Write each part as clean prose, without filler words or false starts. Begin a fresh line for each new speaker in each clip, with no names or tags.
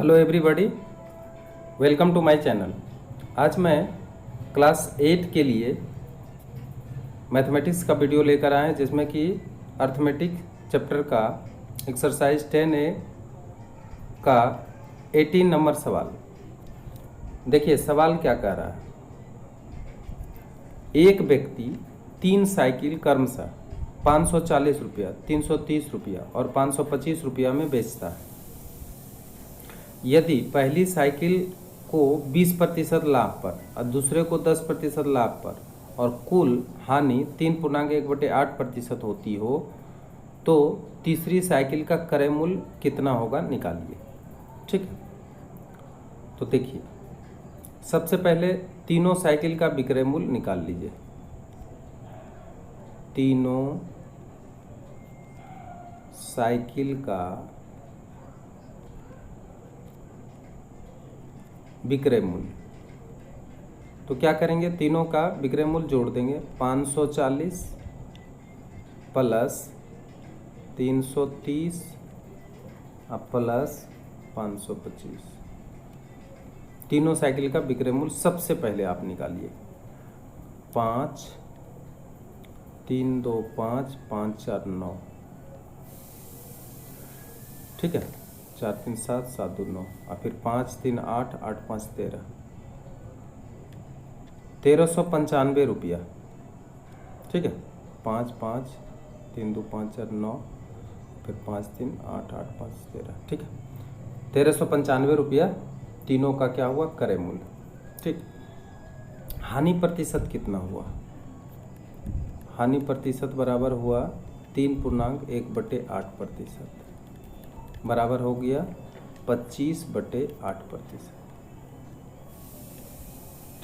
Hello everybody, welcome to my channel. आज मैं class 8 के लिए मैथमेटिक्स का वीडियो लेकर आए हैं, जिसमें कि अर्थमेटिक चैप्टर का एक्सरसाइज 10A का 18 नंबर सवाल। देखिए सवाल क्या कह रहा है। एक व्यक्ति 3 साइकिल क्रमशः 540 रुपया, 330 रुपया और 525 रुपया में बेचता है। यदि पहली साइकिल को 20% लाभ पर और दूसरे को 10% लाभ पर और कुल हानि 3.1/8% होती हो, तो तीसरी साइकिल का क्रय मूल्य कितना होगा, निकालिए। ठीक है, तो देखिए सबसे पहले तीनों साइकिल का विक्रय मूल्य निकाल लीजिए। तीनों साइकिल का विक्रय मूल्य, तो क्या करेंगे, तीनों का विक्रय मूल्य जोड़ देंगे। 540 प्लस 330 प्लस 525। तीनों साइकिल का विक्रय मूल्य सबसे पहले आप निकालिए। 5 3 2 5 5 4 9, ठीक है। 4 3 7 7 2 9 और फिर 5 3 8 8 5 13, 1395 रुपया। ठीक है, 5 5 3 2 5 4 9, फिर 5 3 8 8 5 13, ठीक है। 1395 रुपया तीनों का क्या हुआ, क्रय मूल्य। ठीक, हानि प्रतिशत कितना हुआ? हानि प्रतिशत बराबर हुआ 3.1/8%, बराबर हो गया 25/8%।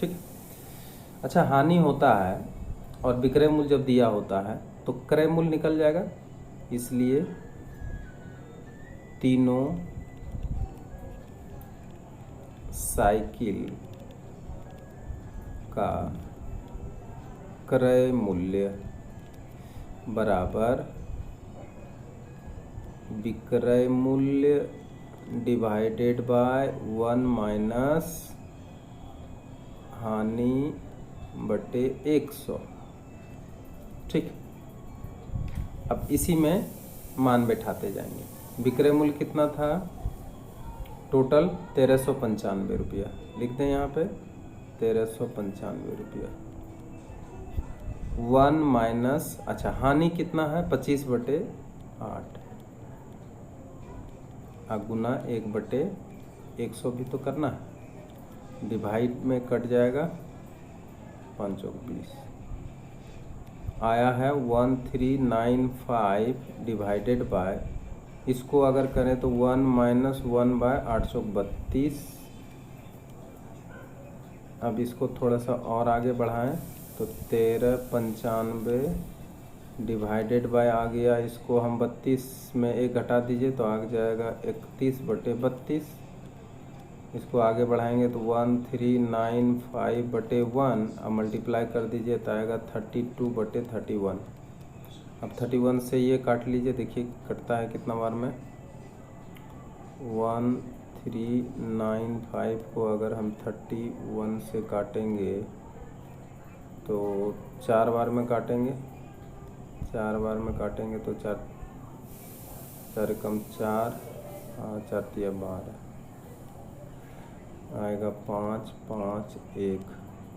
ठीक, अच्छा, हानि होता है और विक्रय मूल्य जब दिया होता है तो क्रय मूल्य निकल जाएगा, इसलिए तीनों साइकिल का क्रय मूल्य बराबर विक्रय मूल्य डिवाइडेड बाय 1 माइनस हानि बटे 100। ठीक, अब इसी में मान बैठाते जाएंगे। विक्रय मूल्य कितना था, टोटल 1395 रुपया। लिख दें यहाँ पे 1395 रुपया। 1 माइनस, अच्छा हानि कितना है, 25/8 गुना 1/100 भी तो करना है। डिवाइड में कट जाएगा, 5 चौक 20 आया है 1395 डिवाइडेड बाय, इसको अगर करें तो 1 माइनस 1/832। अब इसको थोड़ा सा और आगे बढ़ाएं तो 1395 डिवाइडेड बाय आ गया, इसको हम 32 में 1 घटा दीजिए तो आ जाएगा 31/32। इसको आगे बढ़ाएंगे तो 1395/1 अब मल्टीप्लाई कर दीजिए तो आएगा 32/31। अब 31 से ये काट लीजिए, देखिए कटता है कितना बार में। 1395 को अगर हम 31 से काटेंगे तो 4 बार में काटेंगे। 4 बार में काटेंगे तो 4 4 कम 4, 4 तिया 12 आएगा 5 5 1,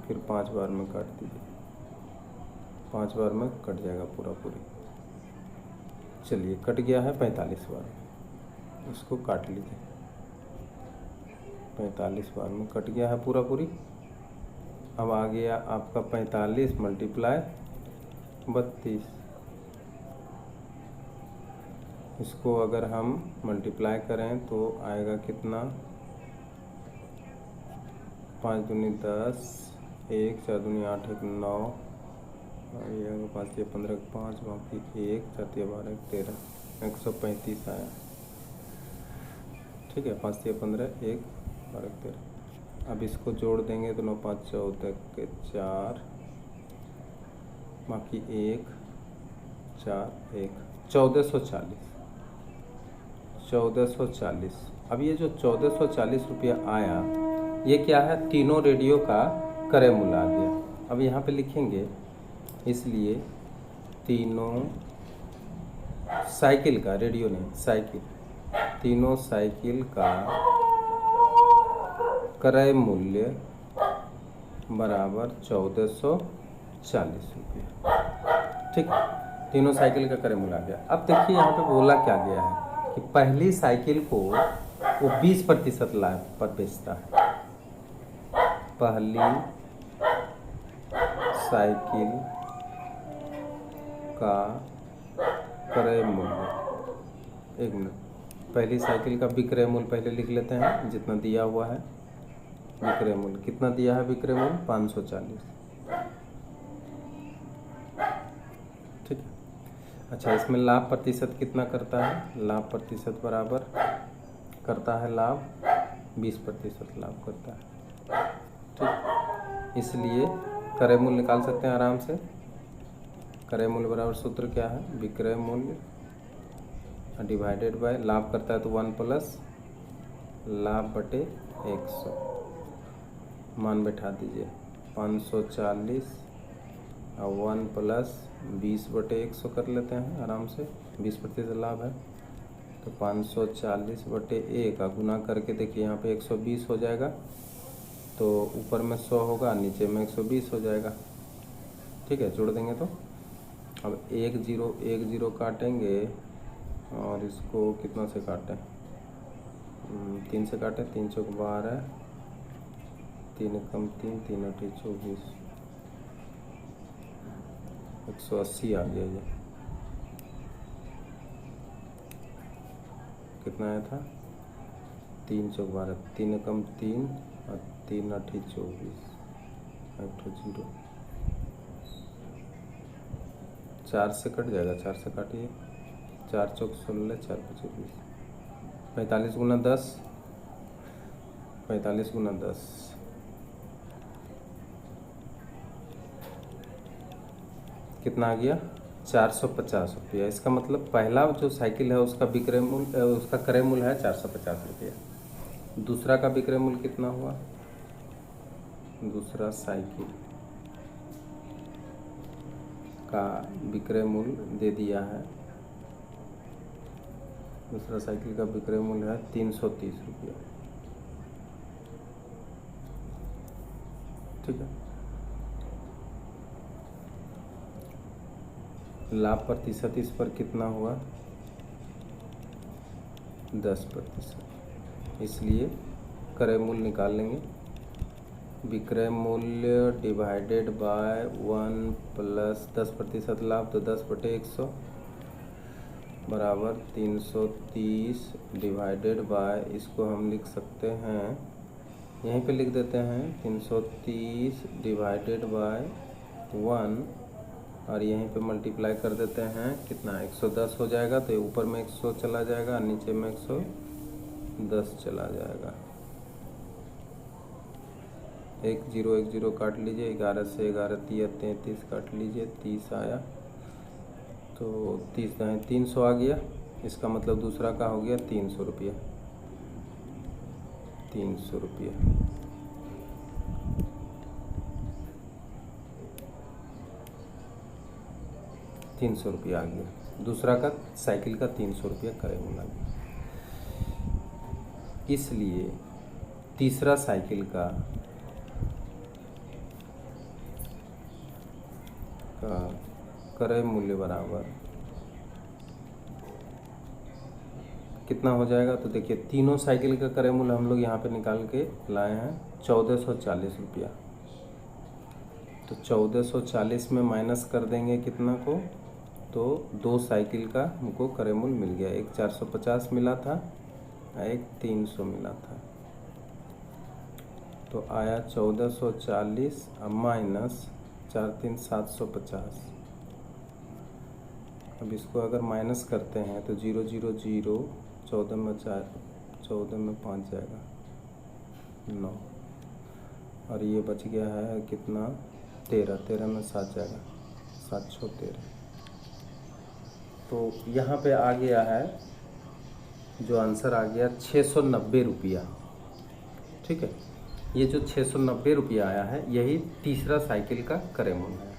फिर 5 बार में काट दीजिए, 5 बार में कट जाएगा पूरा पूरी। चलिए कट गया है 45 बार, इसको काट लीजिए। 45 बार में कट गया है पूरा पूरी। अब आ गया आपका 45 मल्टीप्लाई 32। इसको अगर हम मल्टीप्लाई करें तो आएगा कितना, 5 दूनी 10, 1 4 दूनी 8 1 9, 5 3 15 5 बाकी 1 4 3 12 13, 135 आया। ठीक है, 5 3 15 1 12 13। अब इसको जोड़ देंगे तो 9 5 14 के 4, बाकी 1 4 1, 1440। 1440। अब ये जो 1440 रुपया आया, ये क्या है, तीनों रेडियो का क्रय मूल्य आ गया। अब यहाँ पे लिखेंगे, इसलिए तीनों साइकिल का, रेडियो नहीं साइकिल, तीनों साइकिल का क्रय मूल्य बराबर 1440 रुपये। ठीक, तीनों साइकिल का क्रय मूल्य आ गया। अब देखिए यहाँ पे बोला क्या गया है कि पहली साइकिल को वो 20% लाभ पर बेचता है। पहली साइकिल का क्रय मूल्य, एक मिनट, पहली साइकिल का विक्रय मूल्य पहले लिख लेते हैं, जितना दिया हुआ है। विक्रय मूल्य कितना दिया है, विक्रय मूल्य 540। ठीक है। अच्छा, इसमें लाभ प्रतिशत कितना करता है, लाभ प्रतिशत बराबर करता है लाभ 20% लाभ करता है। ठीक, इसलिए क्रय मूल्य निकाल सकते हैं आराम से। क्रय मूल्य बराबर सूत्र क्या है, विक्रय मूल्य डिवाइडेड बाय लाभ करता है तो 1 प्लस लाभ बटे 100। मान बैठा दीजिए, 540 और 1 प्लस 20 बटे 100 कर लेते हैं आराम से, 20% लाभ है तो 540 बटे 1 का गुना करके देखिए यहाँ पे 120 हो जाएगा, तो ऊपर में 100 होगा, नीचे में 120 हो जाएगा। ठीक है, जोड़ देंगे तो अब 1 0 काटेंगे और इसको कितना से काटें, 3 से काटें, 3 चौक 12, 3 कम 3, 3 अठी 24, 180 आ गया। ये कितना आया था, 3 चौक 12, 3 कम 3 और 3 अठी 24, 0, 4 से कट जाएगा, 4 से काटिए, 4 चौक 16, 4 25 20, 45 गुना 10, 45 गुना 10 कितना आ गया, 450 रुपया। इसका मतलब पहला जो साइकिल है उसका विक्रय मूल्य, उसका क्रय मूल्य है 450 रुपया। दूसरा का विक्रय मूल्य कितना हुआ, दूसरा साइकिल का विक्रय मूल्य दे दिया है, दूसरा साइकिल का विक्रय मूल्य है 330 रुपया। ठीक है, लाभ प्रतिशत इस पर कितना हुआ, 10%, इसलिए क्रय मूल्य निकाल लेंगे, विक्रय मूल्य डिवाइडेड बाय 1 प्लस 10% लाभ तो 10 बटे 100 बराबर 330 डिवाइडेड बाय, इसको हम लिख सकते हैं, यहीं पे लिख देते हैं 330 डिवाइडेड बाय 1 और यहीं पे मल्टीप्लाई कर देते हैं, कितना 110 हो जाएगा, तो ऊपर में 100 चला जाएगा, नीचे में 110 चला जाएगा। 1 0 काट लीजिए, 11 से 11 33 काट लीजिए, 30 आया, तो 30 300 आ गया। इसका मतलब दूसरा का हो गया 300 रुपया, 300 रुपया। ₹300 आ गया, दूसरा का साइकिल का 300 रुपया क्रय मूल्य आ गया। इसलिए तीसरा साइकिल का क्रय मूल्य बराबर कितना हो जाएगा, तो देखिए तीनों साइकिल का क्रय मूल्य हम लोग यहाँ पे निकाल के लाए हैं 1440 रुपया। तो 1440 में माइनस कर देंगे कितना को, तो 2 साइकिल का हमको क्रय मूल्य मिल गया, एक 450 मिला था, एक 300 मिला था, तो आया 1440 अब माइनस 4 3 750। अब इसको अगर माइनस करते हैं तो 0 0 0, 14 में 4, 14 में 5 जाएगा 9, और ये बच गया है कितना 13, 13 में 7 जाएगा, 7 6 13। तो यहाँ पे आ गया है जो आंसर आ गया 690 रुपया। ठीक है, ये जो 690 रुपया आया है यही तीसरा साइकिल का क्रय मूल्य है।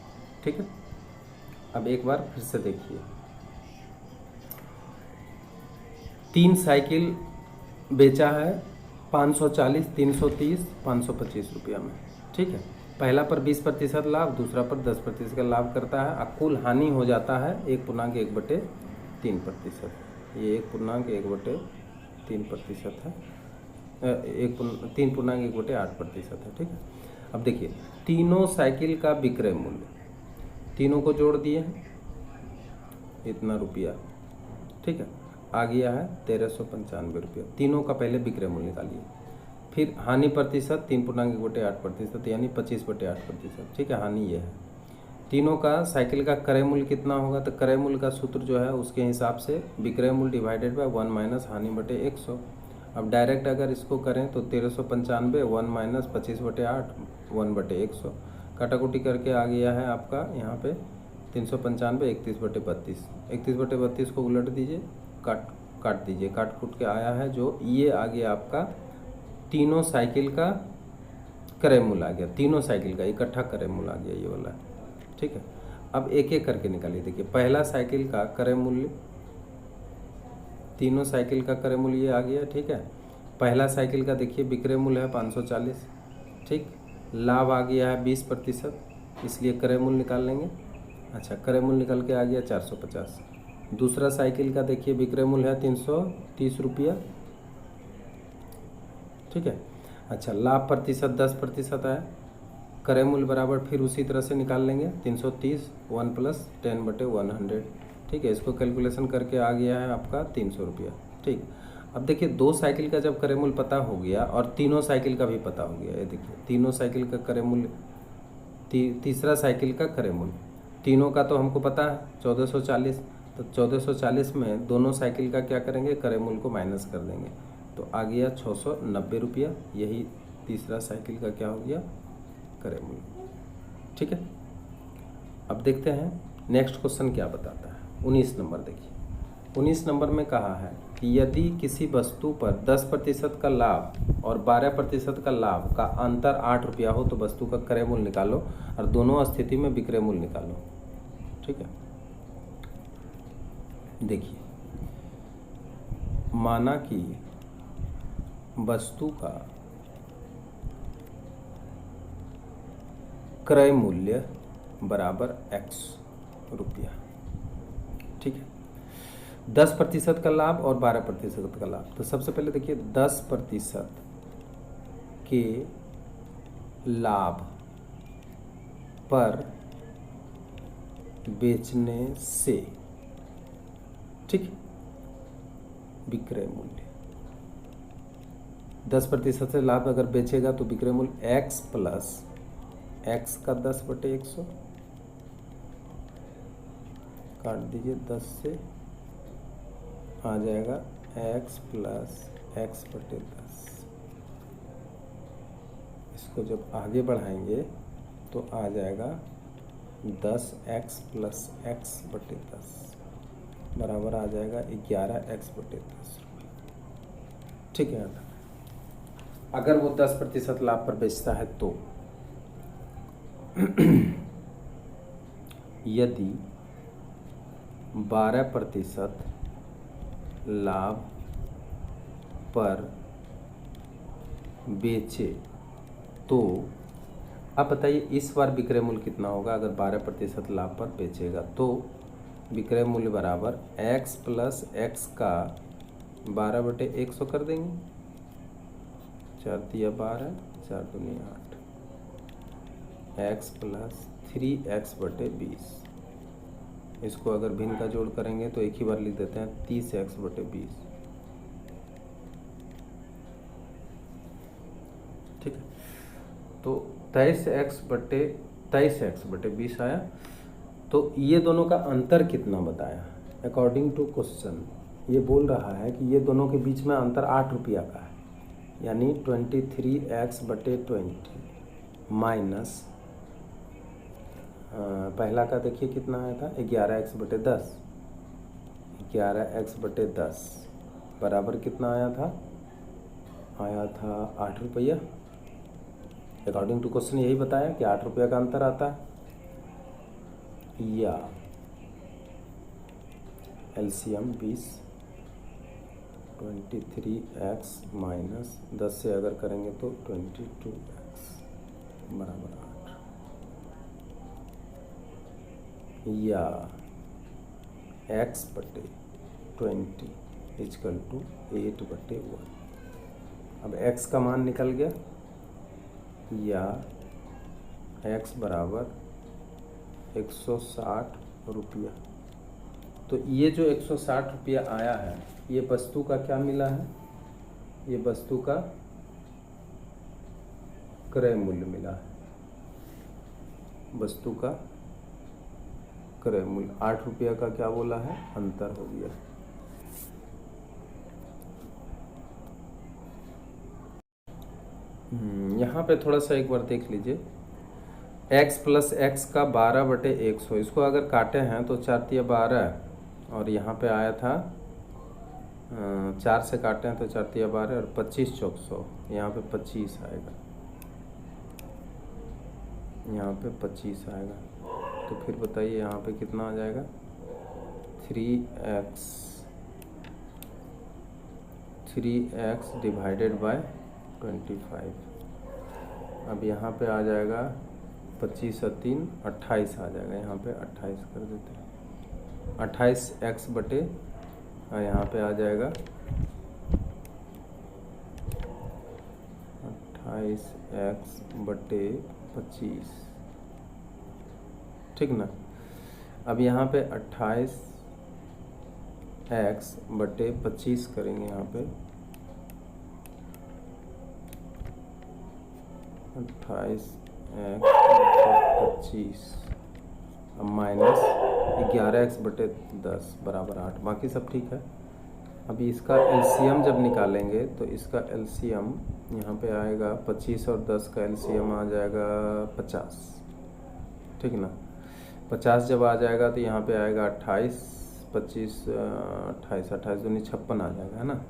ठीक है, अब एक बार फिर से देखिए, 3 साइकिल बेचा है 540, 330, 525 रुपया में। ठीक है, पहला पर 20% लाभ, दूसरा पर 10% का लाभ करता है। कुल हानि हो जाता है 1.1/3%। ये 1.1/3% है, 3.1/8% है। ठीक है, अब देखिए तीनों साइकिल का विक्रय मूल्य, तीनों को जोड़ दिए हैं इतना रुपया। ठीक है, आ गया है 1395 रुपया। तीनों का पहले विक्रय मूल्य निकालिए, फिर हानि प्रतिशत 3.1/8% यानी 25/8%। ठीक है, हानि ये है। तीनों का साइकिल का क्रय मूल्य कितना होगा, तो क्रय मूल्य का सूत्र जो है उसके हिसाब से विक्रय मूल्य डिवाइडेड बाय 1 माइनस हानि बटे 100। अब डायरेक्ट अगर इसको करें तो 1395 1 माइनस 25/8 1/100, काटाकुटी करके आ गया है आपका यहाँ पे 395 31/32। 31/32 को उलट दीजिए, काट दीजिए, काट कूट के आया है जो ये आ गया आपका तीनों साइकिल का क्रय मूल्य आ गया, तीनों साइकिल का इकट्ठा क्रय मूल्य आ गया ये वाला। ठीक है, अब एक एक करके निकालिए। देखिए पहला साइकिल का क्रय मूल्य, तीनों साइकिल का क्रय मूल्य ये आ गया। ठीक है, पहला साइकिल का देखिए विक्रय मूल्य है 540। ठीक, लाभ आ गया है 20%, इसलिए क्रय मूल्य निकाल लेंगे। अच्छा, क्रय मूल्य निकल के आ गया 450। दूसरा साइकिल का देखिए विक्रय मूल्य है 330 रुपया। ठीक है, अच्छा लाभ प्रतिशत 10% है, क्रय मूल्य बराबर फिर उसी तरह से निकाल लेंगे 330 1 + 10/100। ठीक है, इसको कैलकुलेशन करके आ गया है आपका 300 रुपया। ठीक, अब देखिए दो साइकिल का जब क्रय मूल्य पता हो गया और तीनों साइकिल का भी पता हो गया, ये देखिए तीनों साइकिल का क्रय मूल्य, तीसरा साइकिल का क्रय मूल्य, तीनों का तो हमको पता है 1440। तो 1440 में दोनों साइकिल का क्या करेंगे, क्रय मूल्य को माइनस कर देंगे, तो आ गया 690 रुपया। यही तीसरा साइकिल का क्या हो गया, क्रय मूल्य। ठीक है, अब देखते हैं नेक्स्ट क्वेश्चन क्या बताता है। 19 नंबर देखिए, 19 नंबर में कहा है कि यदि किसी वस्तु पर 10% का लाभ और 12% का लाभ का अंतर 8 रुपया हो तो वस्तु का क्रय मूल्य निकालो और दोनों स्थिति में विक्रय मूल्य निकालो। ठीक है, देखिए माना कि वस्तु का क्रय मूल्य बराबर x रुपया। ठीक है, 10% का लाभ और 12% का लाभ। तो सबसे पहले देखिए 10% के लाभ पर बेचने से, ठीक, विक्रय मूल्य 10% से लाभ अगर बेचेगा तो विक्रय मूल्य x + x का 10/100, काट दीजिए 10 से, आ जाएगा x + x/10। इसको जब आगे बढ़ाएंगे तो आ जाएगा 10x + x/10 बराबर आ जाएगा 11x/10। ठीक है, अगर वो 10% लाभ पर बेचता है तो यदि 12% लाभ पर बेचे तो, अब बताइए इस बार विक्रय मूल्य कितना होगा। अगर 12% लाभ पर बेचेगा तो विक्रय मूल्य बराबर x + x का 12/100 कर देंगे, 4 × 12 4 × 8, x + 3x/20। इसको अगर भिन्न का जोड़ करेंगे तो एक ही बार लिख देते हैं 30x/20। ठीक है, तो 23x/20 आया। तो ये दोनों का अंतर कितना बताया, अकॉर्डिंग टू क्वेश्चन ये बोल रहा है कि ये दोनों के बीच में अंतर 8 रुपया का है, यानी 23x/20 माइनस पहला का देखिए कितना आया था 11x/10, 11x/10 बराबर कितना आया था? आया था 8 रुपया। अकॉर्डिंग टू क्वेश्चन यही बताया कि 8 रुपया का अंतर आता है। या एलसीएम 20, 23x माइनस 10 से अगर करेंगे तो 22x बराबर 8, या x बटे 20 इजकल टू 8/1। अब x का मान निकल गया, या x बराबर 160 रुपया। तो ये जो 160 रुपया आया है, ये वस्तु का क्या मिला है? ये वस्तु का क्रय मूल्य मिला है। वस्तु का क्रय मूल्य 8 रुपया का क्या बोला है? अंतर हो गया। यहाँ पे थोड़ा सा एक बार देख लीजिए। x प्लस एक्स का 12/100, इसको अगर काटे हैं तो 4 तिया 12, और यहाँ पे आया था 4 से काटे हैं तो 4 तिया 12 और 25 चौक 100, यहाँ पे 25 आएगा, यहाँ पे 25 आएगा। तो फिर बताइए यहाँ पे कितना आ जाएगा? 3x divided by 25। अब यहाँ पे आ जाएगा 25 और 3 28 आ जाएगा, यहाँ पे 28 कर देते हैं। 28x बटे, और यहाँ पे आ जाएगा 28x बटे 25, ठीक ना। अब यहाँ पे 28x बटे 25 करेंगे, यहाँ पे 28x बटे 25, अब माइनस 11x बटे 10 बराबर 8। बाकी सब ठीक है। अभी इसका एलसीएम जब निकालेंगे तो इसका एलसीएम यहाँ पे आएगा 25 और 10 का एलसीएम आ जाएगा 50, ठीक ना। 50 जब आ जाएगा तो यहाँ पे आएगा 28, 25 28, 28 दूनी 56 आ जाएगा, है ना।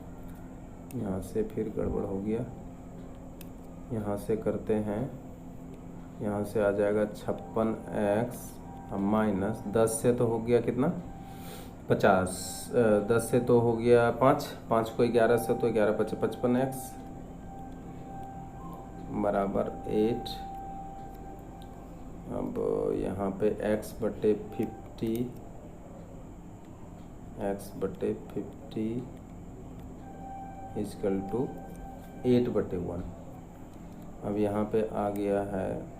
यहाँ से फिर गड़बड़ हो गया, यहाँ से करते हैं, यहाँ से आ जाएगा 56x माइनस 10 से तो हो गया कितना? 50, 10 से तो हो गया 5, 5 को 11 से तो 11 5 55x बराबर 8। अब यहाँ पे x बटे 50 इजकल टू 8/1। अब यहाँ पे आ गया है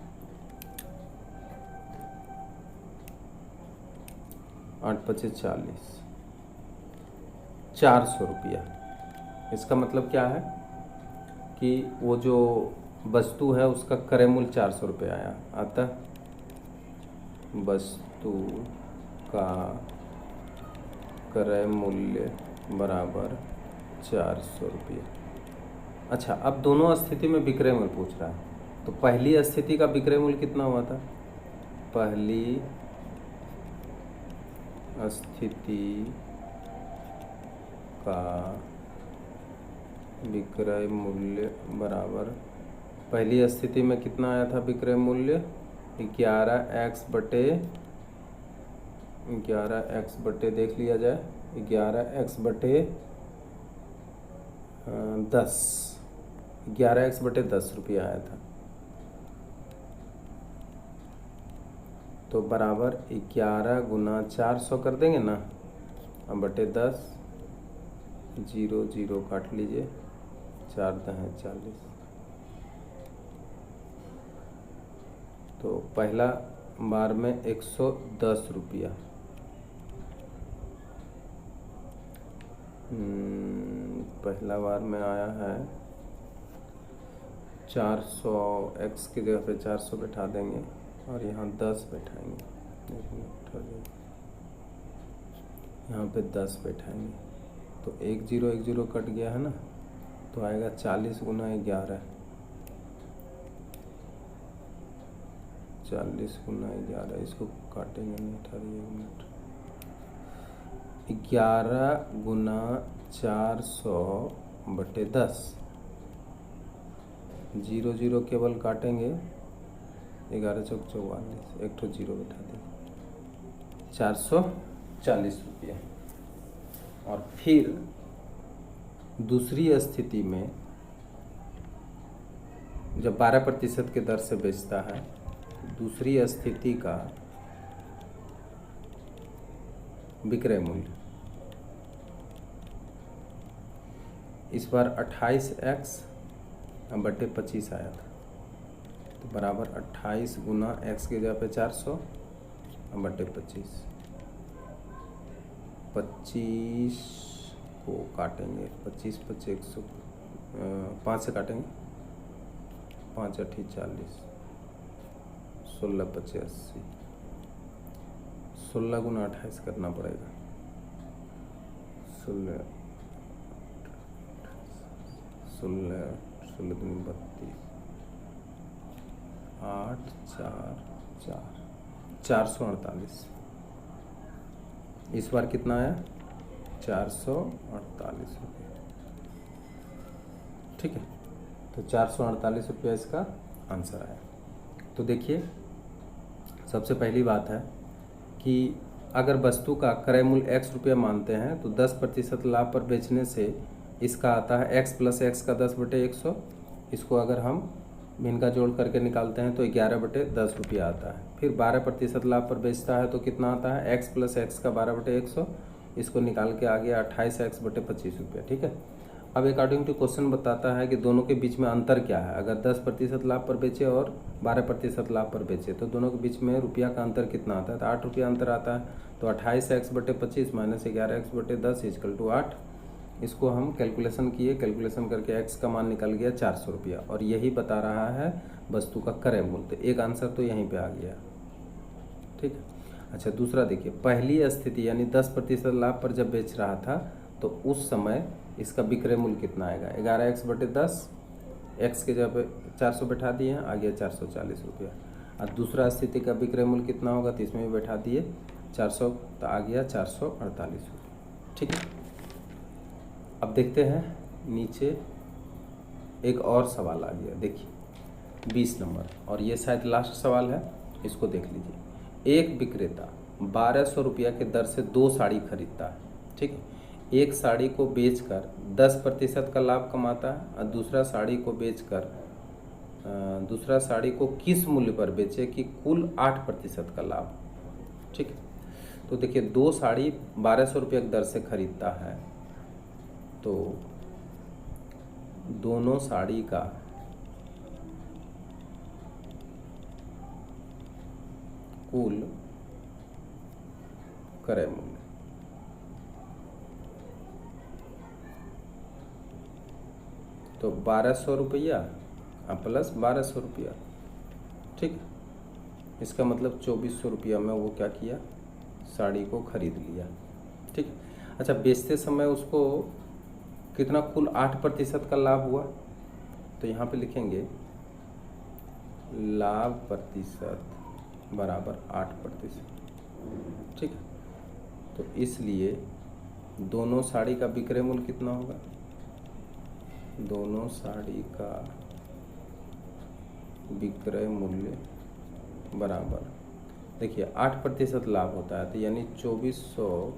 8×5=40, 400 रुपया। इसका मतलब क्या है कि वो जो वस्तु है उसका क्रय मूल्य 400 रुपया आया। अतः वस्तु का क्रय मूल्य बराबर 400 रुपया। अच्छा, अब दोनों स्थिति में विक्रय मूल्य पूछ रहा है। तो पहली स्थिति का विक्रय मूल्य कितना हुआ था? पहली स्थिति का विक्रय मूल्य बराबर, पहली स्थिति में कितना आया था विक्रय मूल्य? 11x बटे देख लिया जाए, 11x बटे 10, 11x बटे 10 रुपया आया था। तो बराबर 11 गुना 400 कर देंगे ना, अब बटे 10, 0 0 काट लीजिए, 4 10 40। तो पहला बार में 110 रुपया, पहला बार में आया है 400, x की जगह पे 400 बैठा देंगे और यहाँ 10 बैठाएंगे, यहाँ पे 10 बैठाएंगे। तो 1 0 1 0 कट गया है ना, तो आएगा 40 गुना 11, 40 गुना 11, इसको काटेंगे नहीं, 1 मिनट, 11 गुना 400/10, 0 0 केवल काटेंगे, 11 चौक 44, एक ठो जीरो बैठा देंगे, 440 रुपये। और फिर दूसरी स्थिति में जब 12% के दर से बेचता है, दूसरी स्थिति का विक्रय मूल्य इस बार 28x/25 आया था, तो बराबर 28 गुना x की जगह पे 400/25, 25 को काटेंगे, 25 × 100, 5 से काटेंगे, 5 × 8 = 40, 16 × 5 = 80, 16 गुना 28 करना पड़ेगा, 16 16 दूनी 32, 8 4 4, 448। इस बार कितना आया? 448 रुपये। ठीक है, तो 448 रुपया इसका आंसर आया। तो देखिए, सबसे पहली बात है कि अगर वस्तु का क्रय मूल्य x रुपया मानते हैं तो 10% लाभ पर बेचने से इसका आता है x + x का 10/100। इसको अगर हम भिन्न का जोड़ करके निकालते हैं तो 11/10 रुपया आता है। फिर 12% लाभ पर बेचता है तो कितना आता है? x + x का 12/100। इसको निकाल के आ गया 28x/25 रुपया। ठीक है, अब अकॉर्डिंग टू क्वेश्चन बताता है कि दोनों के बीच में अंतर क्या है। अगर 10% लाभ पर बेचे और 12% लाभ पर बेचे तो दोनों के बीच में रुपया का अंतर कितना आता है? तो 8 रुपया अंतर आता है। तो 28x/25 - 11x/10 = 8। इसको हम कैलकुलेशन किए, कैलकुलेशन करके x का मान निकल गया 400 रुपया, और यही बता रहा है वस्तु का क्रय मूल्य। तो एक आंसर तो यहीं पे आ गया। ठीक है, अच्छा दूसरा देखिए, पहली स्थिति यानी 10% लाभ पर जब बेच रहा था तो उस समय इसका विक्रय मूल्य कितना आएगा? 11x/10, x के जगह पे 400 बैठा दिए हैं, आ गया 440 रुपया। और दूसरा स्थिति का विक्रय मूल्य कितना होगा? तो इसमें भी बैठा दिए 400, तो आ गया 448 रुपये। ठीक है, अब देखते हैं नीचे एक और सवाल आ गया। देखिए 20 नंबर, और ये शायद लास्ट सवाल है, इसको देख लीजिए। एक विक्रेता 1200 रुपया के दर से 2 साड़ी खरीदता है। ठीक है, एक साड़ी को बेचकर 10% का लाभ कमाता है और दूसरा साड़ी को किस मूल्य पर बेचे कि कुल 8% का लाभ। ठीक है, तो देखिए 2 साड़ी 1200 रुपये की दर से खरीदता है, तो दोनों साड़ी का कुल क्रय मूल्य तो 1200 रुपया प्लस 1200 रुपया। ठीक है, इसका मतलब 2400 रुपया में वो क्या किया? साड़ी को खरीद लिया। ठीक है, अच्छा बेचते समय उसको कितना? कुल 8% का लाभ हुआ। तो यहाँ पे लिखेंगे लाभ प्रतिशत बराबर 8%। ठीक है, तो इसलिए दोनों साड़ी का विक्रय मूल्य कितना होगा? दोनों साड़ी का विक्रय मूल्य बराबर, देखिए 8% लाभ होता है, तो यानी 2400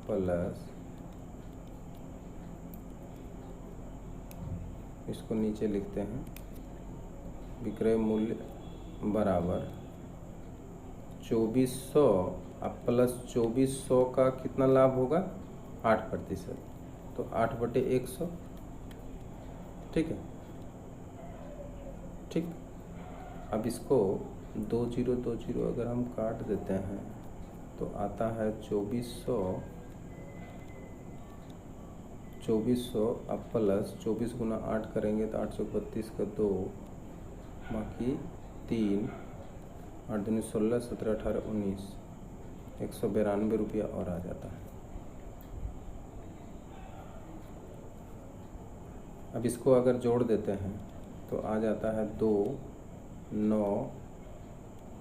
प्लस, इसको नीचे लिखते हैं, विक्रय मूल्य बराबर 2400 प्लस 2400 का कितना लाभ होगा? 8%, तो 8/100। ठीक है, ठीक। अब इसको 2 0 2 0 अगर हम काट देते हैं तो आता है 2400 अब प्लस 24 गुना 8 करेंगे तो 8 × 32 का 2, बाकी 3, 8 दूनी 16, 17 18 19, 192 रुपया और आ जाता है। अब इसको अगर जोड़ देते हैं तो आ जाता है 2 9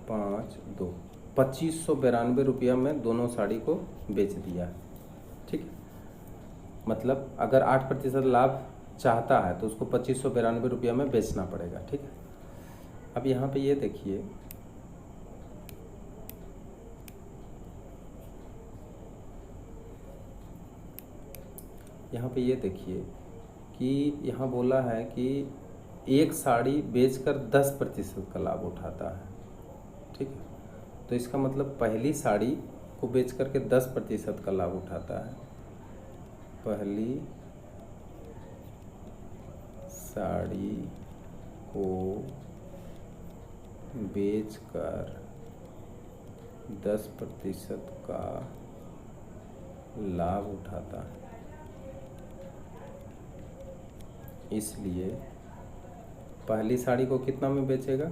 5 2, 2592 रुपया में दोनों साड़ी को बेच दिया। ठीक है, मतलब अगर 8% लाभ चाहता है तो उसको 2592 रुपया में बेचना पड़ेगा। ठीक है, अब यहाँ पे ये देखिए, कि यहाँ बोला है कि एक साड़ी बेचकर 10% का लाभ उठाता है। ठीक है, तो इसका मतलब पहली साड़ी को बेच करके 10% का लाभ उठाता है। पहली साड़ी को बेचकर 10% का लाभ उठाता है, इसलिए पहली साड़ी को कितना में बेचेगा,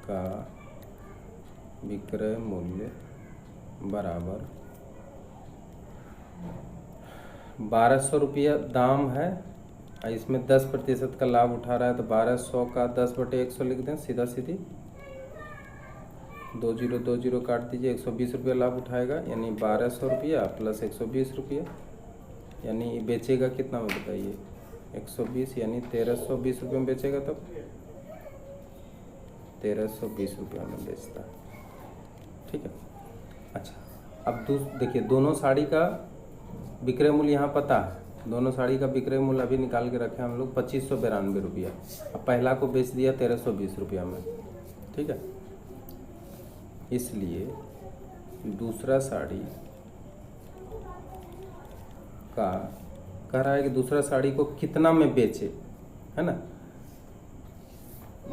का विक्रय मूल्य बराबर 1200 रुपया दाम है, इसमें 10% का लाभ उठा रहा है तो 1200 का 10/100 लिख दें, सीधा सीधी 2020 काट दीजिए, 120 रुपया लाभ उठाएगा, यानी 1200 रुपया प्लस 120 रुपया, यानी बेचेगा कितना में बताइए, 120, यानी 1320 रुपये में बेचेगा, तब 1320 रुपया में बेचता है। ठीक है, अच्छा अब देखिए दोनों साड़ी का विक्रय मूल्य यहाँ पता है, दोनों साड़ी का विक्रय मूल्य अभी निकाल के रखे हम लोग 2592 रुपया। अब पहला को बेच दिया 1320 रुपया में। ठीक है, इसलिए दूसरा साड़ी का कह रहा है कि दूसरा साड़ी को कितना में बेचे, है ना,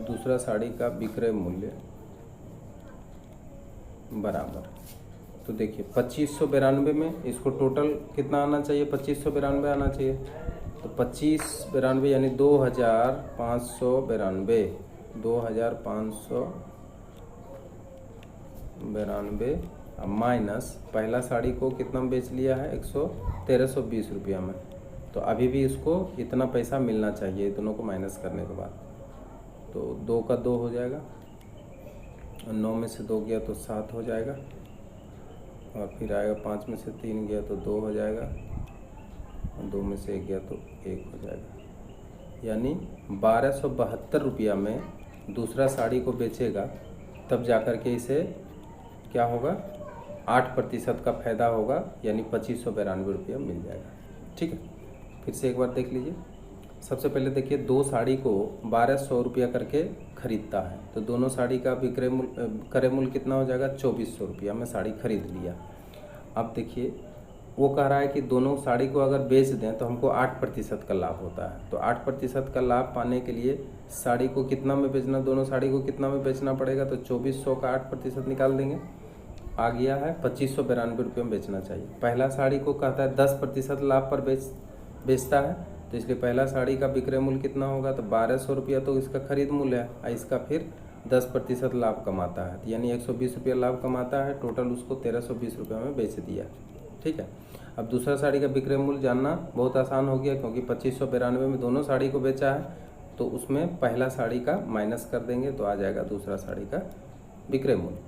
दूसरा साड़ी का विक्रय मूल्य बराबर, तो देखिए 2592 में इसको टोटल कितना आना चाहिए, 2592 आना चाहिए, तो 2592 यानी 2592 माइनस पहला साड़ी को कितना में बेच लिया है, 1320 रुपया में, तो अभी भी इसको इतना पैसा मिलना चाहिए, दोनों को माइनस करने के बाद, तो 2 का 2 हो जाएगा, और 9 में से 2 गया तो 7 हो जाएगा, और फिर आएगा 5 में से 3 गया तो 2 हो जाएगा, और 2 में से 1 गया तो 1 हो जाएगा, यानी 1272 रुपया में दूसरा साड़ी को बेचेगा, तब जाकर के इसे क्या होगा, 8% का फायदा होगा, यानी 2592 रुपया मिल जाएगा। ठीक है, फिर से एक बार देख लीजिए। सबसे पहले देखिए, दो साड़ी को 1200 रुपया करके खरीदता है, तो दोनों साड़ी का विक्रय मूल्य क्रय मूल्य कितना हो जाएगा, 2400 रुपया में साड़ी खरीद लिया। अब देखिए वो कह रहा है कि दोनों साड़ी को अगर बेच दें तो हमको 8% का लाभ होता है, तो 8% का लाभ पाने के लिए साड़ी को कितना में बेचना, दोनों साड़ी को कितना में बेचना पड़ेगा, तो 2400 का 8% निकाल देंगे, आ गया है 2592 रुपये में बेचना चाहिए। पहला साड़ी को कहता है 10% लाभ पर बेचता है, तो इसलिए पहला साड़ी का विक्रय मूल्य कितना होगा, तो 1200 रुपया तो इसका खरीद मूल्य है, और इसका फिर 10% लाभ कमाता है, यानी 120 रुपया लाभ कमाता है, टोटल उसको 1320 रुपये में बेच दिया। ठीक है, अब दूसरा साड़ी का विक्रय मूल्य जानना बहुत आसान हो गया, क्योंकि 2592 में दोनों साड़ी को बेचा है, तो उसमें पहला साड़ी का माइनस कर देंगे तो आ जाएगा दूसरा साड़ी का विक्रय मूल्य।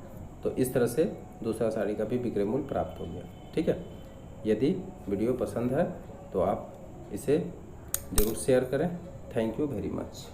तो इस तरह से दूसरा साड़ी का भी विक्रय मूल्य प्राप्त हो गया। ठीक है, यदि वीडियो पसंद है तो आप इसे ज़रूर शेयर करें। Thank you very much.